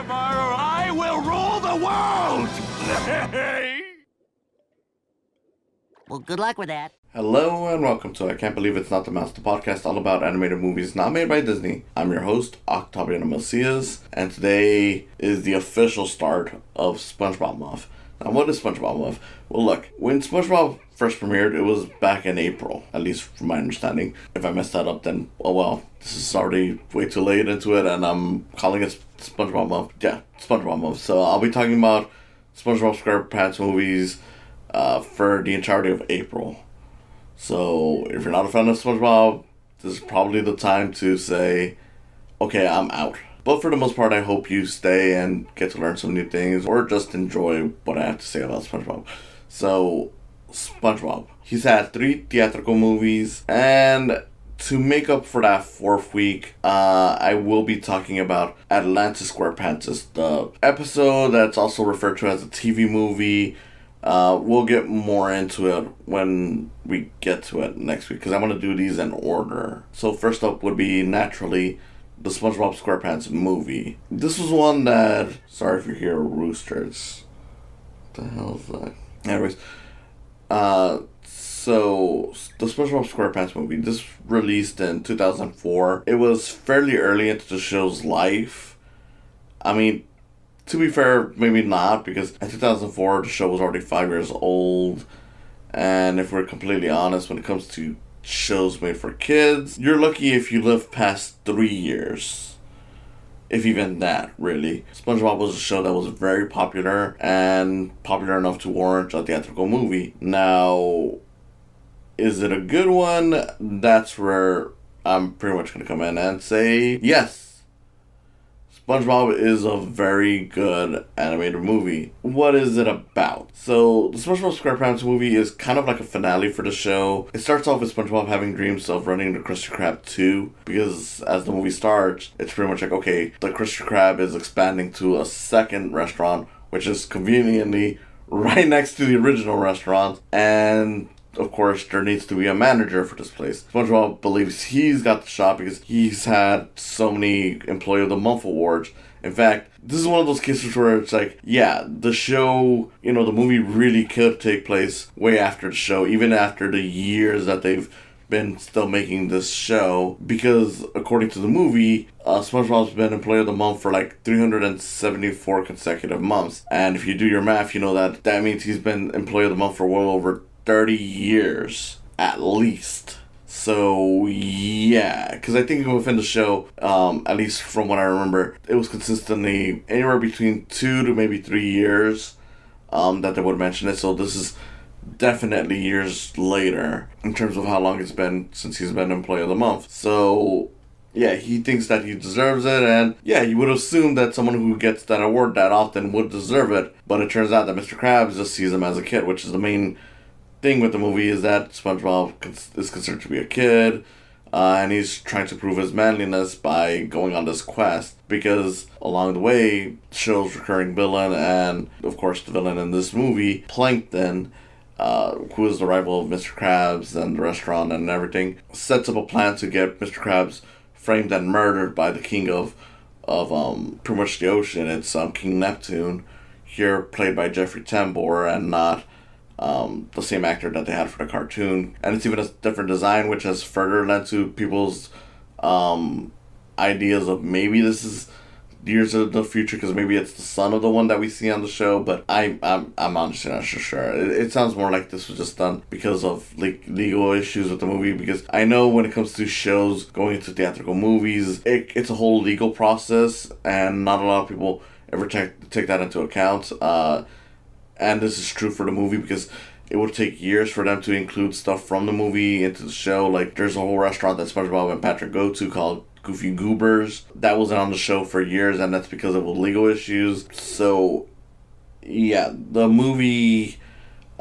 tomorrow I will rule the world! Well, good luck with that. Hello and welcome to I Can't Believe It's Not the Mouse, the podcast all about animated movies not made by Disney. I'm your host, Octaviano, and today is the official start of SpongeBob Month. Now, what is SpongeBob Month? Well, look, when SpongeBob first premiered, it was back in April, at least from my understanding. If I messed that up, then, oh well, this is already way too late into it, and I'm calling it SpongeBob Month. Yeah, SpongeBob Month. So I'll be talking about SpongeBob SquarePants movies for the entirety of April. So if you're not a fan of SpongeBob, this is probably the time to say, okay, I'm out. But for the most part, I hope you stay and get to learn some new things or just enjoy what I have to say about SpongeBob. So, SpongeBob. He's had 3 theatrical movies, and to make up for that 4th week, I will be talking about Untitled SquarePants, the episode that's also referred to as a TV movie. We'll get more into it when we get to it next week, because I want to do these in order. So first up would be, naturally, the SpongeBob SquarePants movie. This was one that... Sorry if you hear roosters. What the hell is that? Anyways, so the SpongeBob SquarePants movie, this released in 2004. It was fairly early into the show's life. I mean, to be fair, maybe not, because in 2004, the show was already 5 years old. And if we're completely honest, when it comes to shows made for kids, you're lucky if you live past 3 years. If even that, really. SpongeBob was a show that was very popular, and popular enough to warrant a theatrical movie. Now, is it a good one? That's where I'm pretty much going to come in and say yes. SpongeBob is a very good animated movie. What is it about? So, the SpongeBob SquarePants movie is kind of like a finale for the show. It starts off with SpongeBob having dreams of running the Krusty Krab 2, because as the movie starts, it's pretty much like, okay, the Krusty Krab is expanding to a second restaurant, which is conveniently right next to the original restaurant, and of course, there needs to be a manager for this place. SpongeBob believes he's got the shot because he's had so many Employee of the Month awards. In fact, this is one of those cases where it's like, yeah, the show, the movie really could take place way after the show, even after the years that they've been still making this show, because according to the movie, SpongeBob's been Employee of the Month for like 374 consecutive months. And if you do your math, you know that means he's been Employee of the Month for well over 30 years, at least. So, yeah, because I think within the show, at least from what I remember, it was consistently anywhere between 2 to maybe 3 years that they would mention it. So this is definitely years later in terms of how long it's been since he's been Employee of the Month. So, yeah, he thinks that he deserves it, and yeah, you would assume that someone who gets that award that often would deserve it, but it turns out that Mr. Krabs just sees him as a kid, which is the main thing with the movie, is that SpongeBob is considered to be a kid, and he's trying to prove his manliness by going on this quest, because along the way, the show's recurring villain, and of course the villain in this movie, Plankton, who is the rival of Mr. Krabs and the restaurant and everything, sets up a plan to get Mr. Krabs framed and murdered by the king of pretty much the ocean. It's King Neptune, here played by Jeffrey Tambor, and not the same actor that they had for the cartoon. And it's even a different design, which has further led to people's ideas of maybe this is years of the future, because maybe it's the son of the one that we see on the show, but I'm honestly not sure. It sounds more like this was just done because of legal issues with the movie, because I know when it comes to shows going into theatrical movies, it's a whole legal process, and not a lot of people ever take that into account. And this is true for the movie, because it would take years for them to include stuff from the movie into the show. Like, there's a whole restaurant that SpongeBob and Patrick go to called Goofy Goobers. That wasn't on the show for years, and that's because of legal issues. So, yeah, the movie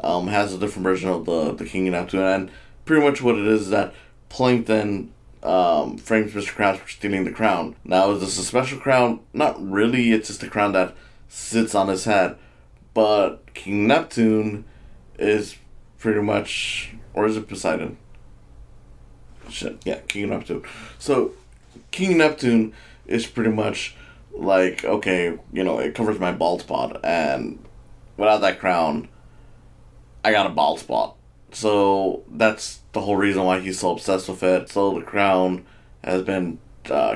has a different version of the King and Neptune, and pretty much what it is that Plankton frames Mr. Krabs for stealing the crown. Now, is this a special crown? Not really. It's just a crown that sits on his head. But King Neptune is pretty much... Or is it Poseidon? Shit, yeah, King Neptune. So, King Neptune is pretty much like, okay, it covers my bald spot, and without that crown, I got a bald spot. So that's the whole reason why he's so obsessed with it. So the crown has been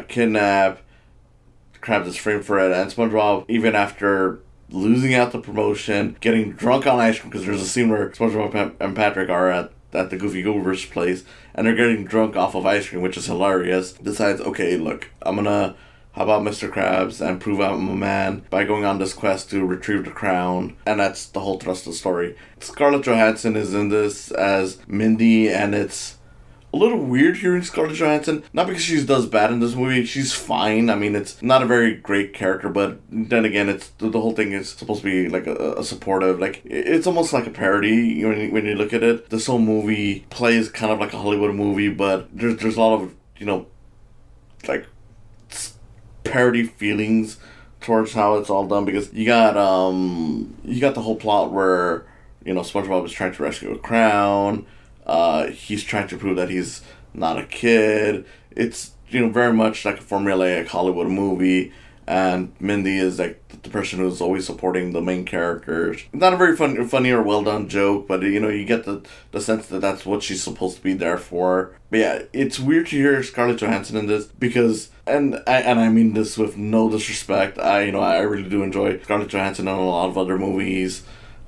kidnapped. Krabs is framed for it, and SpongeBob, even after losing out the promotion, getting drunk on ice cream, because there's a scene where SpongeBob and Patrick are at the Goofy Goober's place, and they're getting drunk off of ice cream, which is hilarious. Decides, okay, look, I'm gonna help out Mr. Krabs and prove I'm a man by going on this quest to retrieve the crown, and that's the whole thrust of the story. Scarlett Johansson is in this as Mindy, and it's a little weird hearing Scarlett Johansson. Not because she does bad in this movie. She's fine. I mean, it's not a very great character, but then again, it's the whole thing is supposed to be like a supportive. Like, it's almost like a parody when you look at it. This whole movie plays kind of like a Hollywood movie, but there's a lot of like parody feelings towards how it's all done, because you got the whole plot where SpongeBob is trying to rescue a crown. He's trying to prove that he's not a kid. It's, very much like a formulaic Hollywood movie. And Mindy is like the person who's always supporting the main characters. Not a very funny or well done joke, but you get the sense that that's what she's supposed to be there for. But yeah, it's weird to hear Scarlett Johansson in this because, and I mean this with no disrespect, I really do enjoy Scarlett Johansson in a lot of other movies.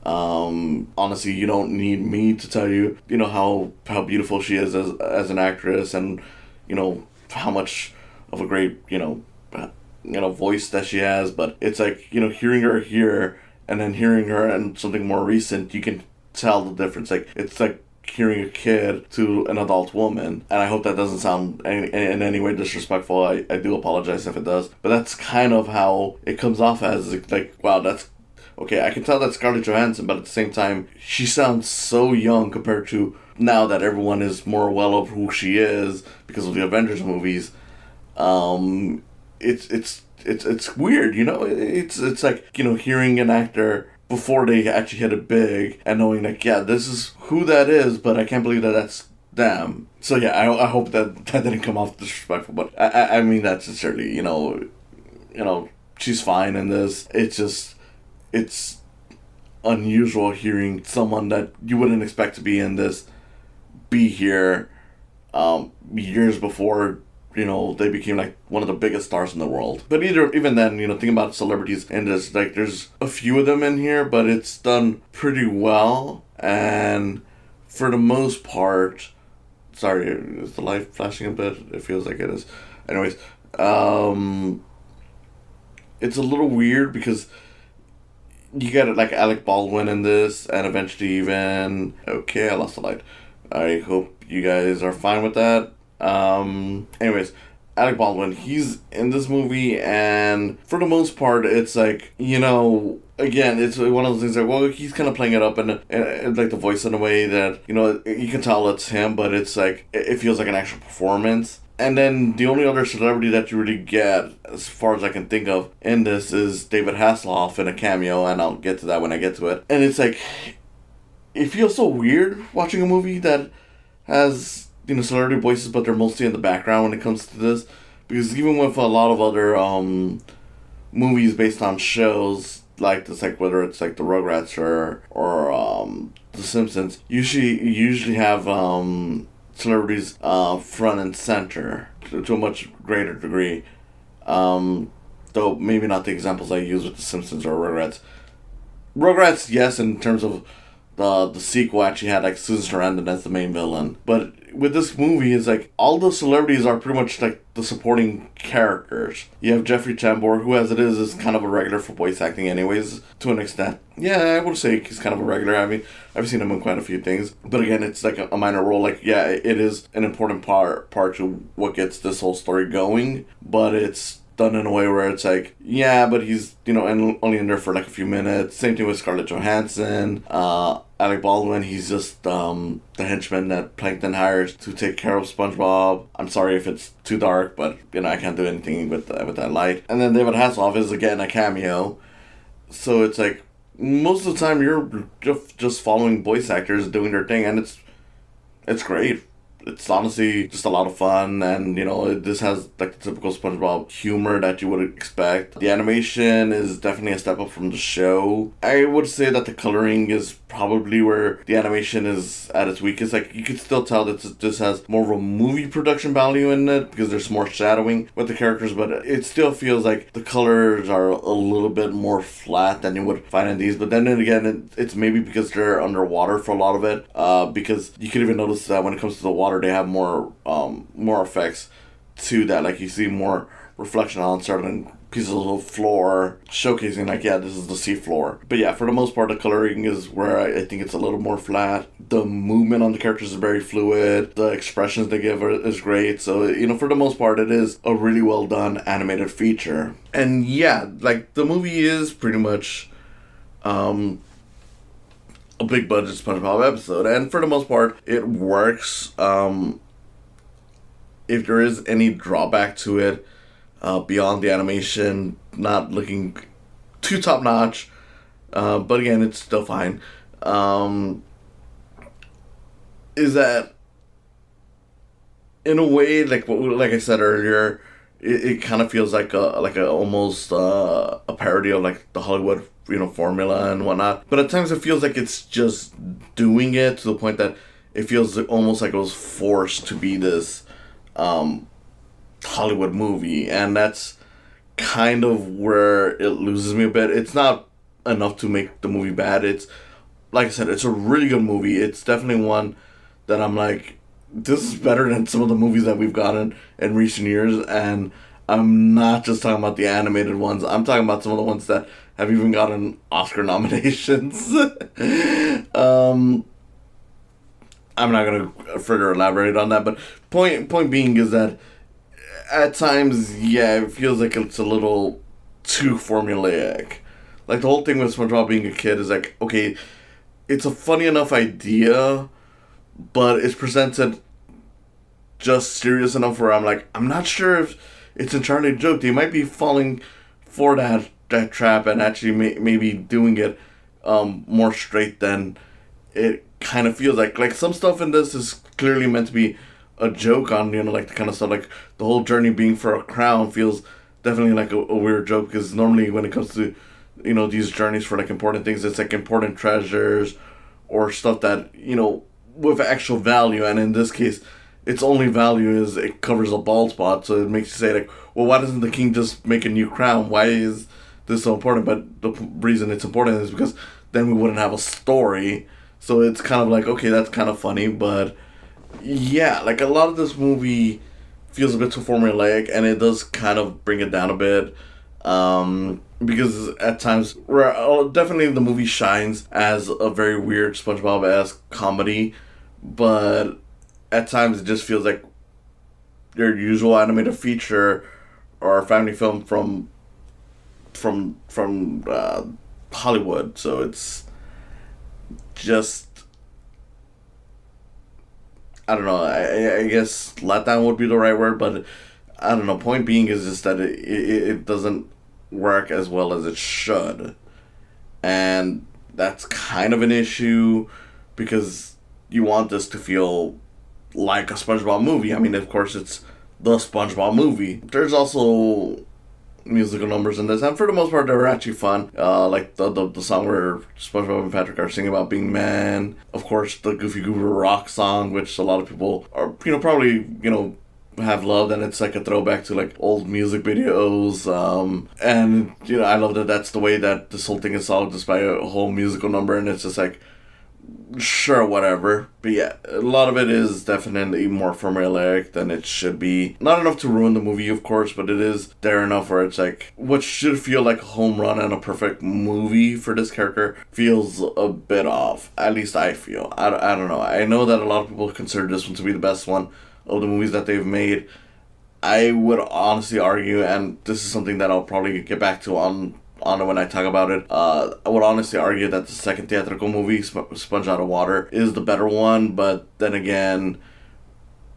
Honestly, you don't need me to tell you, how beautiful she is as an actress, and how much of a great voice that she has. But it's like hearing her here and then hearing her in something more recent, you can tell the difference. Like, it's like hearing a kid to an adult woman, and I hope that doesn't sound in any way disrespectful. I do apologize if it does, but that's kind of how it comes off as. Like, wow, that's okay, I can tell that's Scarlett Johansson, but at the same time, she sounds so young compared to now that everyone is more aware of who she is because of the Avengers movies. It's weird, It's like, hearing an actor before they actually hit it big and knowing like, yeah, this is who that is, but I can't believe that that's them. So yeah, I hope that didn't come off disrespectful, but I mean that sincerely, she's fine in this. It's unusual hearing someone that you wouldn't expect to be in this be here years before they became like one of the biggest stars in the world. But even then, thinking about celebrities in this, like, there's a few of them in here, but it's done pretty well. And for the most part, sorry, is the light flashing a bit? It feels like it is. Anyways, it's a little weird because you get like Alec Baldwin in this, and eventually even... Okay, I lost the light. I hope you guys are fine with that. Anyways, Alec Baldwin, he's in this movie, and for the most part, it's like, again, it's one of those things like, well, he's kind of playing it up and like the voice in a way that, you can tell it's him, but it's like, it feels like an actual performance. And then the only other celebrity that you really get, as far as I can think of, in this is David Hasselhoff in a cameo, and I'll get to that when I get to it. And it's like, it feels so weird watching a movie that has, celebrity voices, but they're mostly in the background when it comes to this. Because even with a lot of other movies based on shows like this, like whether it's like the Rugrats or The Simpsons, you usually have celebrities front and center to a much greater degree. Though maybe not the examples I use with The Simpsons or Rugrats. Rugrats, yes, in terms of the sequel actually had like Susan Sarandon as the main villain. But with this movie, it's like all the celebrities are pretty much like the supporting characters. You have Jeffrey Tambor, who as it is kind of a regular for voice acting anyways, to an extent. Yeah, I would say he's kind of a regular. I mean, I've seen him in quite a few things. But again, it's like a minor role. Like, yeah, it is an important part to what gets this whole story going. But it's done in a way where it's like, yeah, but he's, only in there for like a few minutes. Same thing with Scarlett Johansson. Alec Baldwin, he's just the henchman that Plankton hires to take care of SpongeBob. I'm sorry if it's too dark, but, I can't do anything with that light. And then David Hasselhoff is, again, a cameo. So it's like, most of the time you're just following voice actors doing their thing, and it's great. It's honestly just a lot of fun, and this has like the typical SpongeBob humor that you would expect. The animation is definitely a step up from the show. I would say that the coloring is probably where the animation is at its weakest. Like, you could still tell that this has more of a movie production value in it because there's more shadowing with the characters, but it still feels like the colors are a little bit more flat than you would find in these. But then again, it's maybe because they're underwater for a lot of it, because you could even notice that when it comes to the water, they have more effects to that. Like, you see more reflection on certain pieces of the floor, showcasing like, yeah, this is the sea floor. But yeah, for the most part, the coloring is where I think it's a little more flat. The movement on the characters is very fluid. The expressions they give is great. So, for the most part, it is a really well done animated feature. And yeah, like, the movie is pretty much a big budget SpongeBob episode, and for the most part, it works. If there is any drawback to it, beyond the animation not looking too top notch, but again, it's still fine, is that in a way, like I said earlier, it kind of feels like a almost a parody of like the Hollywood formula and whatnot. But at times it feels like it's just doing it to the point that it feels almost like it was forced to be this Hollywood movie, and that's kind of where it loses me a bit. It's not enough to make the movie bad. It's, like I said, it's a really good movie. It's definitely one that I'm like, this is better than some of the movies that we've gotten in recent years, and I'm not just talking about the animated ones. I'm talking about some of the ones that have even gotten Oscar nominations. I'm not going to further elaborate on that, but point being is that at times, yeah, it feels like it's a little too formulaic. Like, the whole thing with SpongeBob being a kid is like, okay, it's a funny enough idea, but it's presented just serious enough where I'm like, I'm not sure if it's entirely a joke. They might be falling for that trap and actually maybe doing it more straight than it kind of feels like. Like, some stuff in this is clearly meant to be a joke on, like, the kind of stuff, like the whole journey being for a crown feels definitely like a weird joke, because normally when it comes to, these journeys for like important things, it's like important treasures or stuff that, with actual value, and in this case, its only value is it covers a bald spot, so it makes you say like, well, why doesn't the king just make a new crown? Why is this so important? But the reason it's important is because then we wouldn't have a story. So it's kind of like, okay, that's kind of funny, but yeah, like, a lot of this movie feels a bit too formulaic, and it does kind of bring it down a bit, because at times, definitely the movie shines as a very weird SpongeBob-esque comedy, but at times it just feels like your usual animated feature or family film from Hollywood. So it's just, I don't know, I guess letdown would be the right word, but I don't know, point being is just that it doesn't work as well as it should, and that's kind of an issue, because you want this to feel like a SpongeBob movie. I mean, of course, it's the SpongeBob movie. There's also musical numbers in this, and for the most part, they were actually fun. Like the song where SpongeBob and Patrick are singing about being man. Of course, the Goofy Goober Rock song, which a lot of people are, probably, have loved, and it's like a throwback to like old music videos. And I love that that's the way that this whole thing is solved, just by a whole musical number, and it's just like, sure, whatever. But yeah, a lot of it is definitely more formulaic than it should be. Not enough to ruin the movie, of course, but it is there enough where it's like, what should feel like a home run and a perfect movie for this character feels a bit off. At least I feel. I don't know. I know that a lot of people consider this one to be the best one of the movies that they've made. I would honestly argue, and this is something that I'll probably get back to on when I talk about it, I would honestly argue that the second theatrical movie, Sponge Out of Water, is the better one. But then again,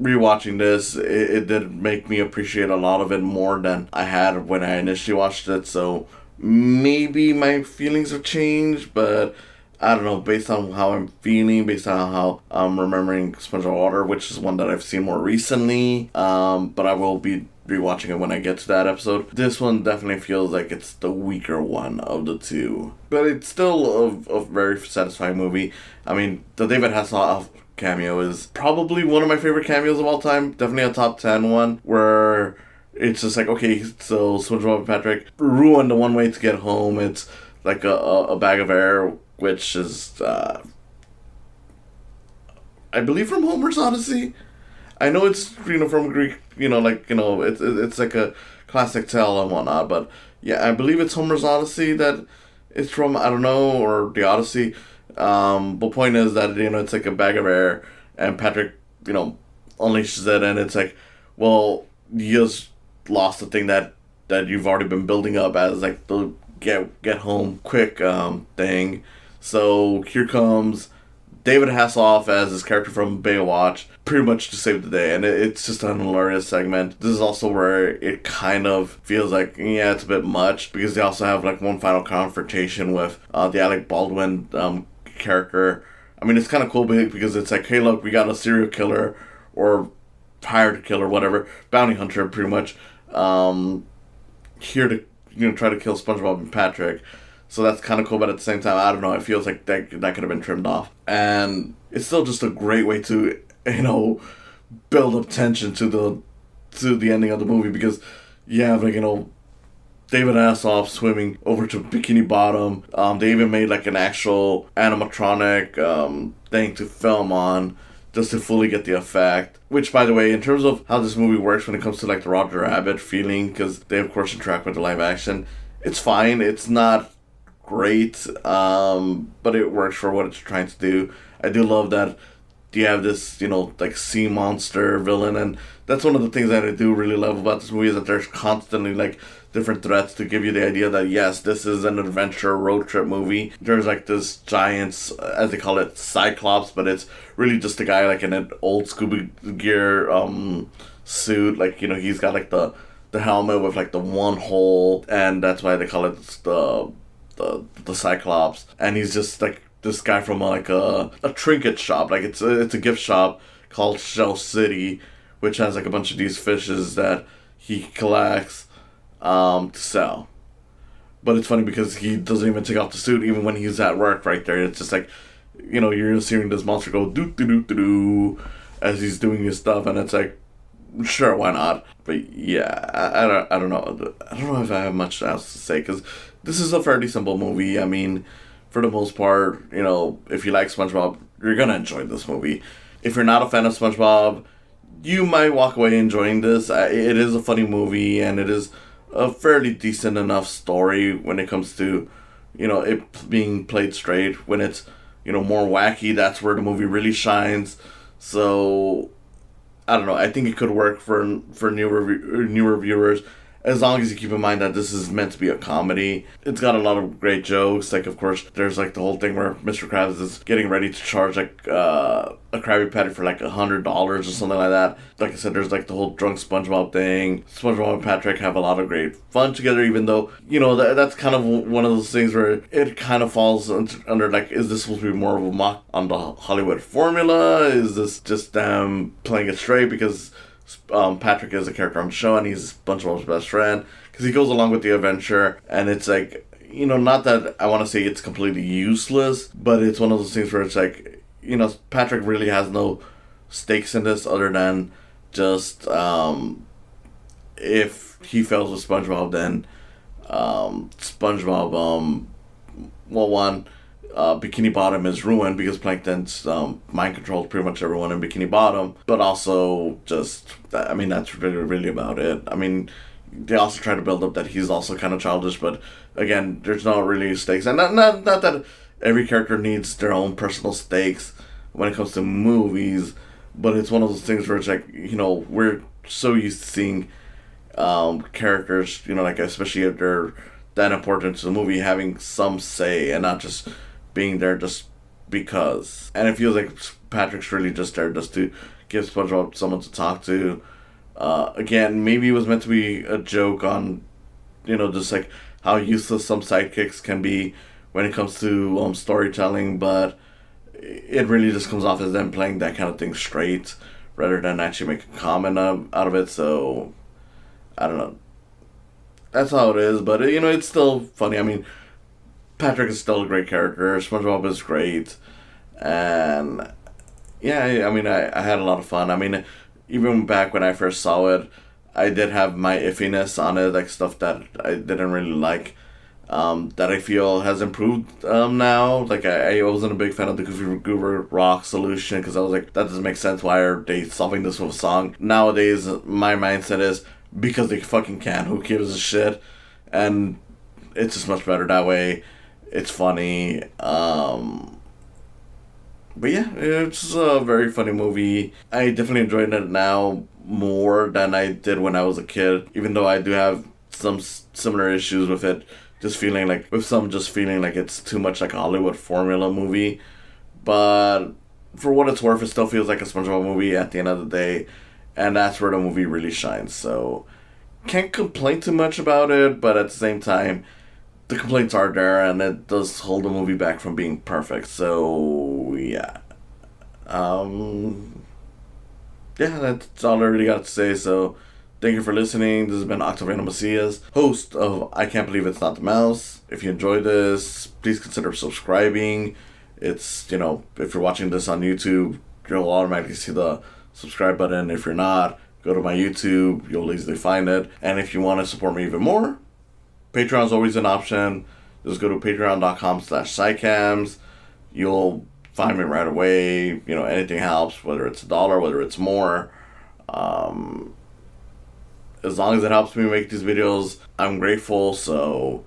rewatching this, it did make me appreciate a lot of it more than I had when I initially watched it. So maybe my feelings have changed, but I don't know, based on how I'm feeling, based on how I'm remembering SpongeBob Water, which is one that I've seen more recently, but I will be rewatching it when I get to that episode. This one definitely feels like it's the weaker one of the two. But it's still a very satisfying movie. I mean, the David Hasselhoff cameo is probably one of my favorite cameos of all time. Definitely a top 10 one, where it's just like, okay, so SpongeBob and Patrick ruined the one way to get home. It's like a bag of air, which is, I believe from Homer's Odyssey. I know it's, from Greek, it's like a classic tale and whatnot, but yeah, I believe it's Homer's Odyssey that it's from, I don't know, or the Odyssey. But point is that, it's like a bag of air, and Patrick, unleashes it, and it's like, well, you just lost the thing that you've already been building up as, like, the get home quick thing. So here comes David Hasselhoff as his character from Baywatch, pretty much to save the day, and it's just an hilarious segment. This is also where it kind of feels like, yeah, it's a bit much, because they also have, like, one final confrontation with the Alec Baldwin character. I mean, it's kind of cool because it's like, hey, look, we got a serial killer, or hired killer, whatever, bounty hunter, pretty much, here to, try to kill SpongeBob and Patrick. So that's kind of cool, but at the same time, I don't know, it feels like that could have been trimmed off. And it's still just a great way to, build up tension to the ending of the movie, because you have, like, David Hasselhoff swimming over to Bikini Bottom. They even made, like, an actual animatronic thing to film on, just to fully get the effect. Which, by the way, in terms of how this movie works when it comes to, like, the Roger Rabbit feeling, because they, of course, interact with the live action, it's fine. It's not great, but it works for what it's trying to do. I do love that you have this, like, sea monster villain, and that's one of the things that I do really love about this movie, is that there's constantly, like, different threats to give you the idea that, yes, this is an adventure road trip movie. There's, like, this giant, as they call it, Cyclops, but it's really just a guy, like, in an old Scooby gear suit. Like, he's got, like, the helmet with, like, the one hole, and that's why they call it the Cyclops. And he's just, like, this guy from, like, a trinket shop. Like, it's a gift shop called Shell City, which has, like, a bunch of these fishes that he collects to sell. But it's funny because he doesn't even take off the suit even when he's at work right there. It's just like, you're just hearing this monster go doo-doo-doo-doo-doo as he's doing his stuff, and it's like, sure, why not? But yeah, I don't know. I don't know if I have much else to say, because this is a fairly simple movie. I mean, for the most part, if you like SpongeBob, you're gonna enjoy this movie. If you're not a fan of SpongeBob, you might walk away enjoying this. It is a funny movie, and it is a fairly decent enough story when it comes to, it being played straight. When it's, more wacky, that's where the movie really shines. So, I don't know. I think it could work for newer viewers, as long as you keep in mind that this is meant to be a comedy. It's got a lot of great jokes. Like, of course, there's, like, the whole thing where Mr. Krabs is getting ready to charge, like, a Krabby Patty for, like, $100 or something like that. Like I said, there's, like, the whole drunk SpongeBob thing. SpongeBob and Patrick have a lot of great fun together, even though, that's kind of one of those things where it kind of falls under, like, is this supposed to be more of a mock on the Hollywood formula? Is this just them playing it straight because Patrick is a character on the show and he's SpongeBob's best friend, because he goes along with the adventure, and it's like, not that I want to say it's completely useless, but it's one of those things where it's like, Patrick really has no stakes in this other than just if he fails with SpongeBob, then SpongeBob Bikini Bottom is ruined because Plankton's mind controls pretty much everyone in Bikini Bottom. But also just, that's really about it. I mean, they also try to build up that he's also kind of childish, but again, there's not really stakes. And not that every character needs their own personal stakes when it comes to movies, but it's one of those things where it's like, we're so used to seeing characters, like, especially if they're that important to the movie, having some say and not just being there just because. And it feels like Patrick's really just there just to give SpongeBob someone to talk to. Again, maybe it was meant to be a joke on, just like how useless some sidekicks can be when it comes to storytelling, but it really just comes off as them playing that kind of thing straight rather than actually make a comment out of it. So I don't know. That's how it is, but it's still funny. I mean, Patrick is still a great character. SpongeBob is great, and yeah, I mean, I had a lot of fun. I mean, even back when I first saw it, I did have my iffiness on it, like stuff that I didn't really like, that I feel has improved now. Like, I wasn't a big fan of the Goofy Goober Rock solution, because I was like, that doesn't make sense. Why are they solving this with a song? Nowadays, my mindset is, because they fucking can. Who gives a shit? And it's just much better that way. It's funny. But yeah, it's a very funny movie. I definitely enjoyed it now more than I did when I was a kid, even though I do have some similar issues with it. Just feeling like it's too much like a Hollywood formula movie. But for what it's worth, it still feels like a SpongeBob movie at the end of the day. And that's where the movie really shines. So, can't complain too much about it, but at the same time, the complaints are there, and it does hold the movie back from being perfect. So, yeah. Yeah, that's all I really got to say. So, thank you for listening. This has been Octaviano Macias, host of I Can't Believe It's Not the Mouse. If you enjoyed this, please consider subscribing. It's, if you're watching this on YouTube, you'll automatically see the subscribe button. If you're not, go to my YouTube. You'll easily find it. And if you want to support me even more, Patreon is always an option. Just go to patreon.com/Saicams. You'll find me right away. Anything helps, whether it's $1, whether it's more. As long as it helps me make these videos, I'm grateful. So,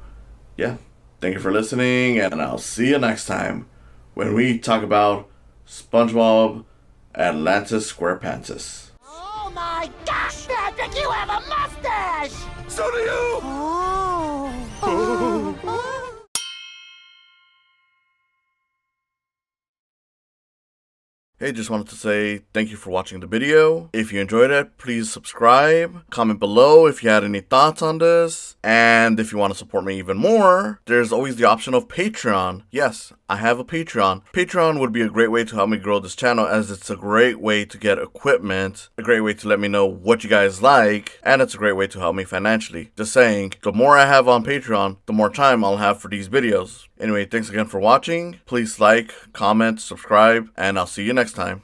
yeah. Thank you for listening, and I'll see you next time when we talk about SpongeBob Atlantis SquarePants. Oh my gosh, Patrick, you have a mustache! So do you! Hey, just wanted to say thank you for watching the video. If you enjoyed it, please subscribe. Comment below if you had any thoughts on this. And if you want to support me even more, there's always the option of Patreon. Yes, I have a Patreon. Patreon would be a great way to help me grow this channel, as it's a great way to get equipment, a great way to let me know what you guys like, and it's a great way to help me financially. Just saying, the more I have on Patreon, the more time I'll have for these videos. Anyway, thanks again for watching. Please like, comment, subscribe, and I'll see you next time.